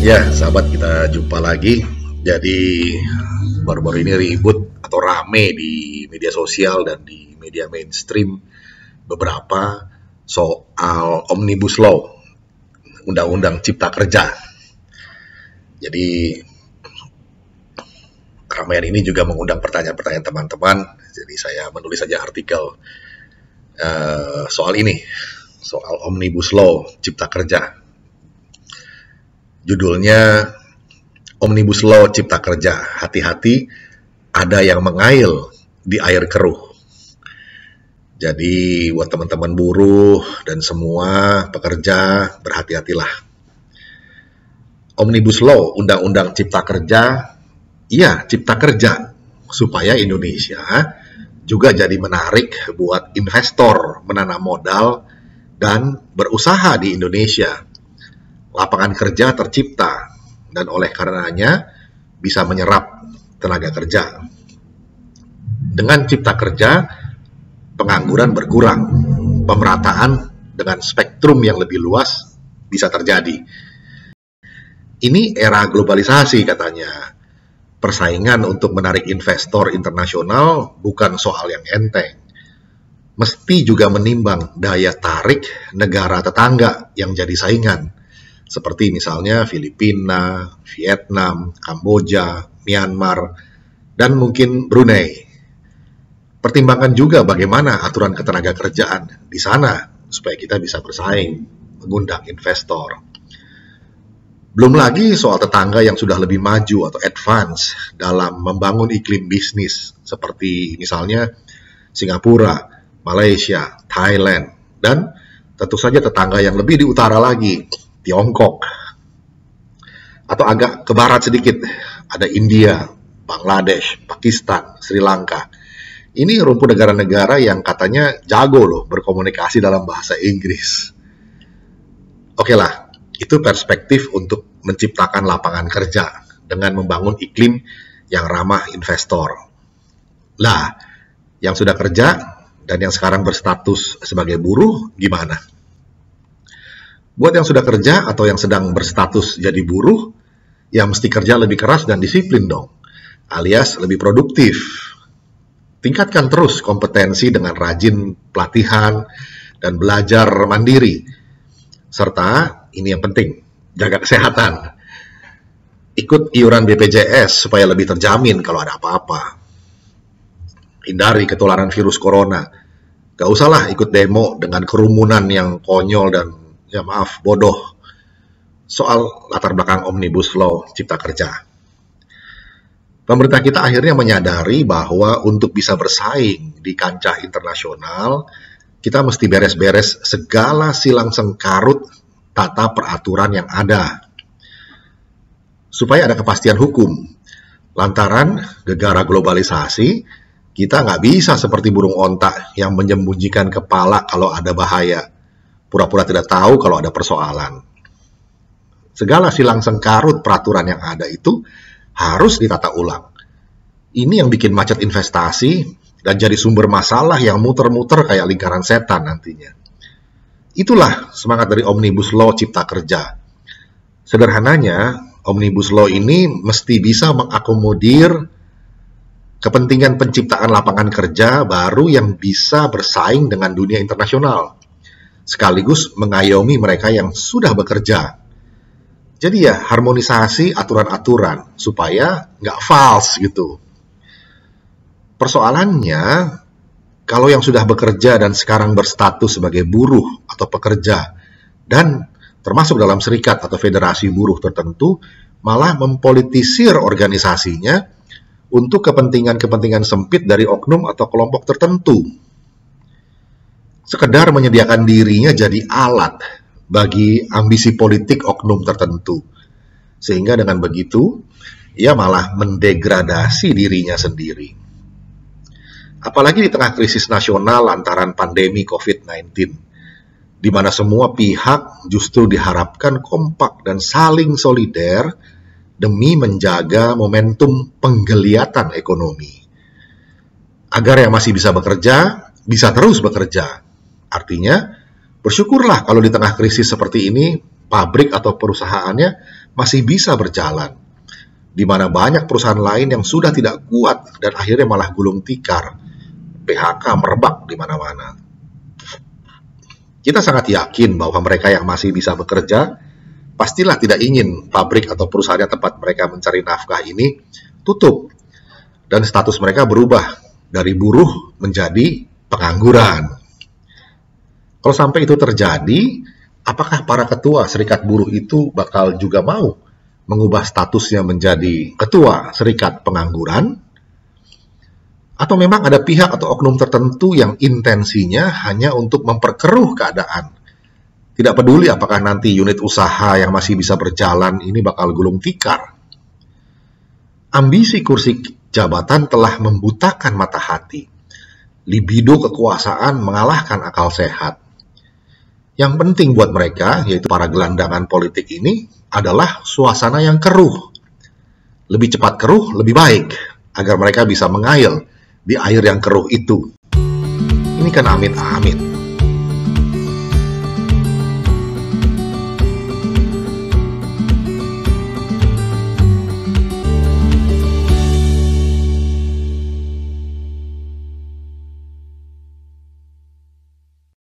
Ya, sahabat, kita jumpa lagi. Jadi baru-baru ini ribut atau rame di media sosial dan di media mainstream beberapa soal Omnibus Law, Undang-Undang Cipta Kerja. Jadi keramaian ini juga mengundang pertanyaan-pertanyaan teman-teman. Jadi saya menulis saja artikel soal ini, soal Omnibus Law Cipta Kerja. Judulnya Omnibus Law Cipta Kerja, hati-hati ada yang mengail di air keruh. Jadi buat teman-teman buruh dan semua pekerja, berhati-hatilah. Omnibus Law, Undang-Undang Cipta Kerja, iya Cipta Kerja, supaya Indonesia juga jadi menarik buat investor menanam modal dan berusaha di Indonesia. Lapangan kerja tercipta dan oleh karenanya bisa menyerap tenaga kerja. Dengan Cipta Kerja, pengangguran berkurang, pemerataan dengan spektrum yang lebih luas bisa terjadi. Ini era globalisasi katanya. Persaingan untuk menarik investor internasional bukan soal yang enteng. Mesti juga menimbang daya tarik negara tetangga yang jadi saingan. Seperti misalnya Filipina, Vietnam, Kamboja, Myanmar, dan mungkin Brunei. Pertimbangkan juga bagaimana aturan ketenaga kerjaan di sana supaya kita bisa bersaing, mengundang investor. Belum lagi soal tetangga yang sudah lebih maju atau advance dalam membangun iklim bisnis seperti misalnya Singapura, Malaysia, Thailand, dan tentu saja tetangga yang lebih di utara lagi, Tiongkok. Atau agak ke barat sedikit, ada India, Bangladesh, Pakistan, Sri Lanka. Ini rumput negara-negara yang katanya jago loh berkomunikasi dalam bahasa Inggris. Oke lah, itu perspektif untuk menciptakan lapangan kerja dengan membangun iklim yang ramah investor. Lah, yang sudah kerja dan yang sekarang berstatus sebagai buruh gimana? Buat yang sudah kerja atau yang sedang berstatus jadi buruh, ya mesti kerja lebih keras dan disiplin dong, alias lebih produktif. Tingkatkan terus kompetensi dengan rajin pelatihan dan belajar mandiri. Serta, ini yang penting, jaga kesehatan. Ikut iuran BPJS supaya lebih terjamin kalau ada apa-apa. Hindari ketularan virus corona. Gak usahlah ikut demo dengan kerumunan yang konyol dan ya maaf, bodoh soal latar belakang Omnibus Law Cipta Kerja. Pemerintah kita akhirnya menyadari bahwa untuk bisa bersaing di kancah internasional, kita mesti beres-beres segala silang sengkarut tata peraturan yang ada. Supaya ada kepastian hukum. Lantaran gegara globalisasi, kita nggak bisa seperti burung onta yang menyembunyikan kepala kalau ada bahaya. Pura-pura tidak tahu kalau ada persoalan. Segala silang sengkarut peraturan yang ada itu harus ditata ulang. Ini yang bikin macet investasi dan jadi sumber masalah yang muter-muter kayak lingkaran setan nantinya. Itulah semangat dari Omnibus Law Cipta Kerja. Sederhananya, Omnibus Law ini mesti bisa mengakomodir kepentingan penciptaan lapangan kerja baru yang bisa bersaing dengan dunia internasional, sekaligus mengayomi mereka yang sudah bekerja. Jadi ya harmonisasi aturan-aturan supaya nggak false gitu. Persoalannya, kalau yang sudah bekerja dan sekarang berstatus sebagai buruh atau pekerja dan termasuk dalam serikat atau federasi buruh tertentu, malah mempolitisir organisasinya untuk kepentingan-kepentingan sempit dari oknum atau kelompok tertentu. Sekedar menyediakan dirinya jadi alat bagi ambisi politik oknum tertentu. Sehingga dengan begitu, ia malah mendegradasi dirinya sendiri. Apalagi di tengah krisis nasional lantaran pandemi COVID-19, di mana semua pihak justru diharapkan kompak dan saling solider demi menjaga momentum penggeliatan ekonomi. Agar yang masih bisa bekerja, bisa terus bekerja. Artinya, bersyukurlah kalau di tengah krisis seperti ini, pabrik atau perusahaannya masih bisa berjalan, di mana banyak perusahaan lain yang sudah tidak kuat dan akhirnya malah gulung tikar. PHK merebak di mana-mana. Kita sangat yakin bahwa mereka yang masih bisa bekerja pastilah tidak ingin pabrik atau perusahaan tempat mereka mencari nafkah ini tutup dan status mereka berubah dari buruh menjadi pengangguran. Kalau sampai itu terjadi, apakah para ketua serikat buruh itu bakal juga mau mengubah statusnya menjadi ketua serikat pengangguran? Atau memang ada pihak atau oknum tertentu yang intensinya hanya untuk memperkeruh keadaan? Tidak peduli apakah nanti unit usaha yang masih bisa berjalan ini bakal gulung tikar. Ambisi kursi jabatan telah membutakan mata hati. Libido kekuasaan mengalahkan akal sehat. Yang penting buat mereka, yaitu para gelandangan politik ini, adalah suasana yang keruh. Lebih cepat keruh, lebih baik, agar mereka bisa mengail di air yang keruh itu. Ini kan amit-amit.